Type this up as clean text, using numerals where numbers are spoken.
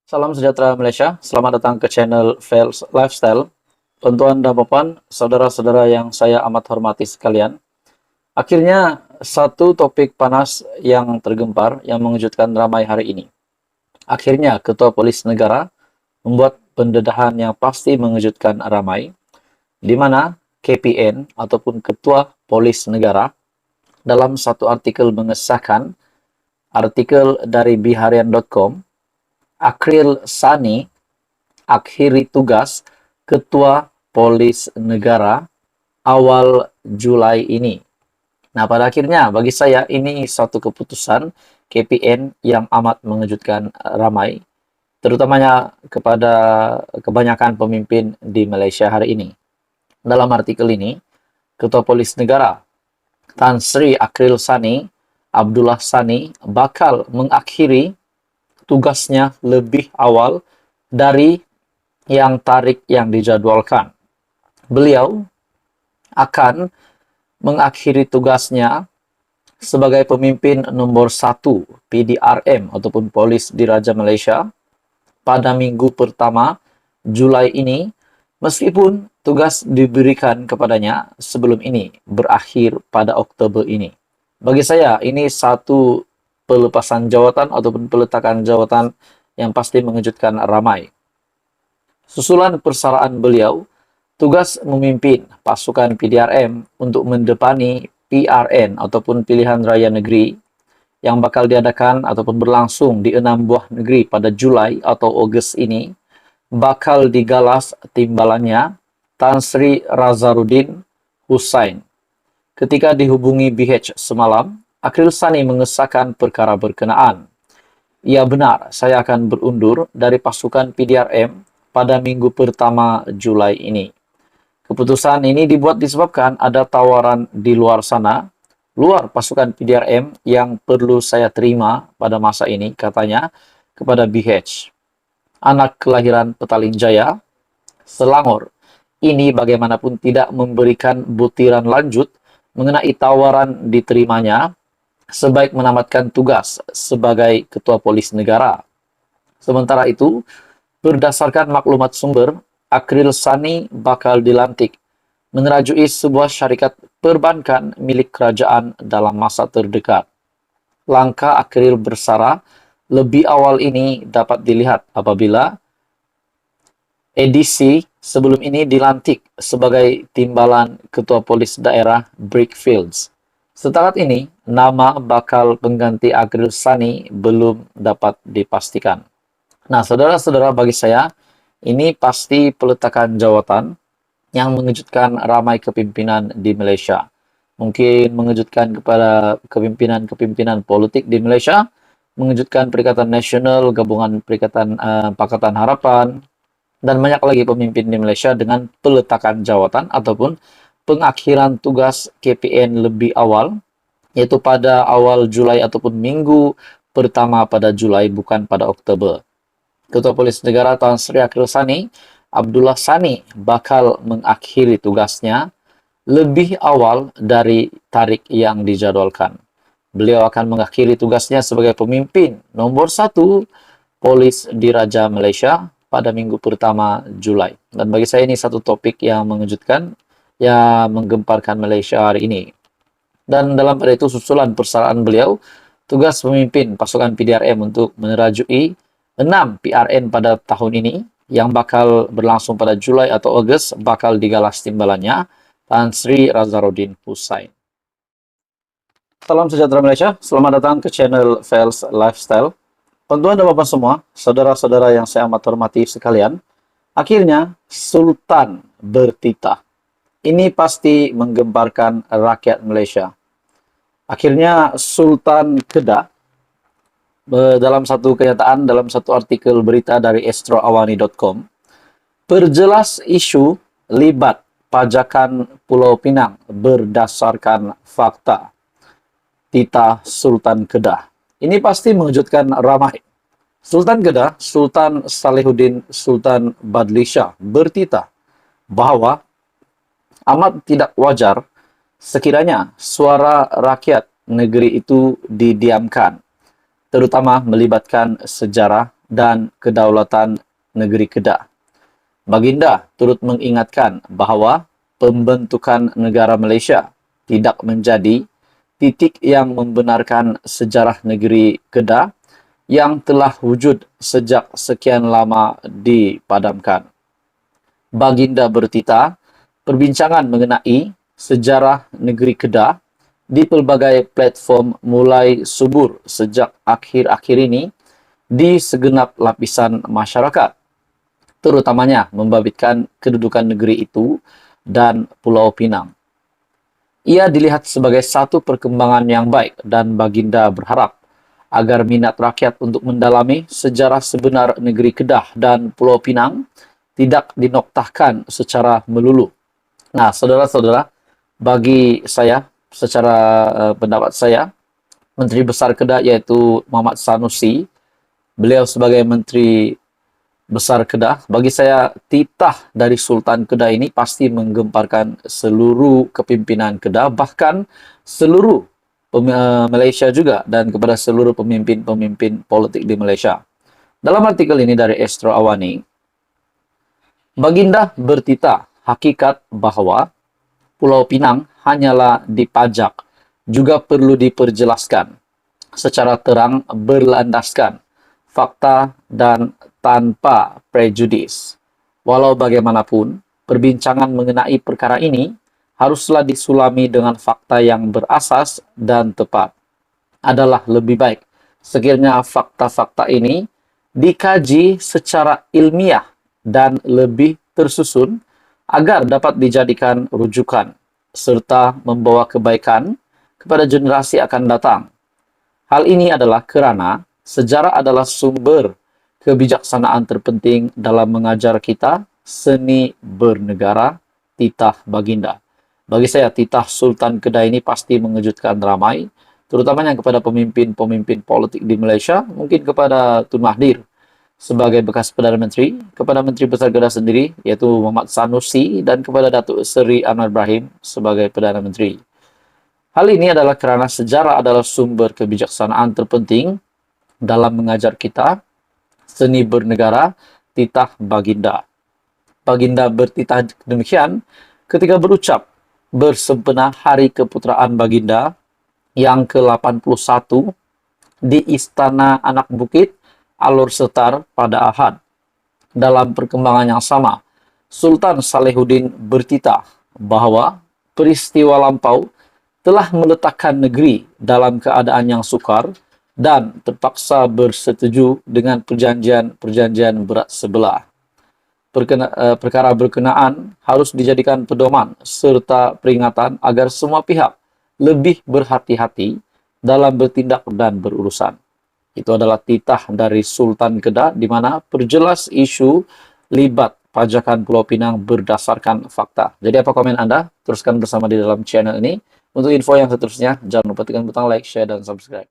Salam sejahtera Malaysia, selamat datang ke channel Fels Lifestyle. Tuan-tuan dan puan, saudara-saudara yang saya amat hormati sekalian. Akhirnya satu topik panas yang tergempar yang mengejutkan ramai hari ini. Akhirnya Ketua Polis Negara membuat pendedahan yang pasti mengejutkan ramai, di mana KPN ataupun Ketua Polis Negara dalam satu artikel mengesahkan artikel dari biharian.com. Akhril Sani akhiri tugas Ketua Polis Negara awal Julai ini. Nah, pada akhirnya bagi saya ini suatu keputusan KPN yang amat mengejutkan ramai, terutamanya kepada kebanyakan pemimpin di Malaysia hari ini. Dalam artikel ini, Ketua Polis Negara Tan Sri Akhril Sani Abdullah Sani bakal mengakhiri tugasnya lebih awal dari tarikh yang dijadwalkan. Beliau akan mengakhiri tugasnya sebagai pemimpin nomor 1 PDRM ataupun Polis Diraja Malaysia pada minggu pertama Julai ini, meskipun tugas diberikan kepadanya sebelum ini berakhir pada Oktober ini. Bagi saya, ini satu pelepasan jawatan ataupun peletakan jawatan yang pasti mengejutkan ramai. Susulan persaraan beliau, tugas memimpin pasukan PDRM untuk mendepani PRN ataupun Pilihan Raya Negeri yang bakal diadakan ataupun berlangsung di 6 buah negeri pada Julai atau Ogos ini, bakal digalas timbalannya Tan Sri Razaruddin Hussain. Ketika dihubungi BH semalam, Akhril Sani mengesahkan perkara berkenaan. Ya benar, saya akan berundur dari pasukan PDRM pada minggu pertama Julai ini. Keputusan ini dibuat disebabkan ada tawaran di luar sana, luar pasukan PDRM yang perlu saya terima pada masa ini, katanya kepada BH. Anak kelahiran Petaling Jaya, Selangor, ini bagaimanapun tidak memberikan butiran lanjut mengenai tawaran diterimanya sebaik menamatkan tugas sebagai Ketua Polis Negara. Sementara itu, berdasarkan maklumat sumber, Akhril Sani bakal dilantik menerajui sebuah syarikat perbankan milik kerajaan dalam masa terdekat. Langkah Akhril bersara lebih awal ini dapat dilihat apabila edisi sebelum ini dilantik sebagai timbalan Ketua Polis Daerah Brickfields. Setakat ini, nama bakal pengganti Akhril Sani belum dapat dipastikan. Nah, saudara-saudara, bagi saya, ini pasti peletakan jawatan yang mengejutkan ramai kepimpinan di Malaysia. Mungkin mengejutkan kepada kepimpinan-kepimpinan politik di Malaysia, mengejutkan Perikatan Nasional, Gabungan Perikatan Pakatan Harapan, dan banyak lagi pemimpin di Malaysia dengan peletakan jawatan ataupun pengakhiran tugas KPN lebih awal, yaitu pada awal Julai ataupun minggu pertama pada Julai, bukan pada Oktober. Ketua Polis Negara Tan Sri Akhril Sani Abdullah Sani bakal mengakhiri tugasnya lebih awal dari tarikh yang dijadwalkan. Beliau akan mengakhiri tugasnya sebagai pemimpin nomor 1 Polis Diraja Malaysia pada minggu pertama Julai. Dan bagi saya ini satu topik yang mengejutkan, yang menggemparkan Malaysia hari ini. Dan dalam pada itu susulan persaraan beliau, tugas memimpin pasukan PDRM untuk menerajui 6 PRN pada tahun ini, yang bakal berlangsung pada Julai atau Ogos, bakal digalas timbalannya Tan Sri Razaruddin Hussain. Salam sejahtera Malaysia, selamat datang ke channel Fels Lifestyle. Tuan-tuan dan puan semua, saudara-saudara yang saya amat hormati sekalian, akhirnya Sultan bertitah. Ini pasti menggemparkan rakyat Malaysia. Akhirnya Sultan Kedah, dalam satu kenyataan, dalam satu artikel berita dari astroawani.com, perjelas isu libat pajakan Pulau Pinang berdasarkan fakta. Titah Sultan Kedah. Ini pasti mengejutkan ramai. Sultan Kedah, Sultan Salihuddin Sultan Badlisha, bertitah bahwa amat tidak wajar sekiranya suara rakyat negeri itu didiamkan, terutama melibatkan sejarah dan kedaulatan negeri Kedah. Baginda turut mengingatkan bahwa pembentukan negara Malaysia tidak menjadi titik yang membenarkan sejarah negeri Kedah yang telah wujud sejak sekian lama dipadamkan. Baginda bertita, perbincangan mengenai sejarah negeri Kedah di pelbagai platform mulai subur sejak akhir-akhir ini di segenap lapisan masyarakat, terutamanya membabitkan kedudukan negeri itu dan Pulau Pinang. Ia dilihat sebagai satu perkembangan yang baik dan Baginda berharap agar minat rakyat untuk mendalami sejarah sebenar negeri Kedah dan Pulau Pinang tidak dinoktahkan secara melulu. Nah, saudara-saudara, bagi saya, secara pendapat saya, Menteri Besar Kedah yaitu Muhammad Sanusi, beliau sebagai Menteri Besar Kedah, bagi saya titah dari Sultan Kedah ini pasti menggemparkan seluruh kepimpinan Kedah, bahkan seluruh Malaysia juga, dan kepada seluruh pemimpin-pemimpin politik di Malaysia. Dalam artikel ini dari Astro Awani, Baginda bertitah hakikat bahwa Pulau Pinang hanyalah dipajak juga perlu diperjelaskan secara terang berlandaskan fakta dan tanpa prejudis. Walau bagaimanapun, perbincangan mengenai perkara ini haruslah disulami dengan fakta yang berasas dan tepat. Adalah lebih baik sekiranya fakta-fakta ini dikaji secara ilmiah dan lebih tersusun agar dapat dijadikan rujukan serta membawa kebaikan kepada generasi akan datang. Hal ini adalah kerana sejarah adalah sumber kebijaksanaan terpenting dalam mengajar kita seni bernegara, titah Baginda. Bagi saya, titah Sultan Kedah ini pasti mengejutkan ramai, terutamanya kepada pemimpin-pemimpin politik di Malaysia, mungkin kepada Tun Mahathir sebagai bekas Perdana Menteri, kepada Menteri Besar Kedah sendiri, yaitu Muhammad Sanusi, dan kepada Datuk Seri Anwar Ibrahim sebagai Perdana Menteri. Hal ini adalah kerana sejarah adalah sumber kebijaksanaan terpenting dalam mengajar kita seni bernegara, titah Baginda. Baginda bertitah demikian ketika berucap bersempena Hari Keputeraan Baginda yang ke-81 di Istana Anak Bukit, Alor Setar pada Ahad. Dalam perkembangan yang sama, Sultan Salehuddin bertitah bahwa peristiwa lampau telah meletakkan negeri dalam keadaan yang sukar dan terpaksa bersetuju dengan perjanjian-perjanjian berat sebelah. Perkara berkenaan harus dijadikan pedoman serta peringatan agar semua pihak lebih berhati-hati dalam bertindak dan berurusan. Itu adalah titah dari Sultan Kedah, di mana perjelas isu libat pajakan Pulau Pinang berdasarkan fakta. Jadi apa komen Anda? Teruskan bersama di dalam channel ini. Untuk info yang seterusnya, jangan lupa tekan butang like, share, dan subscribe.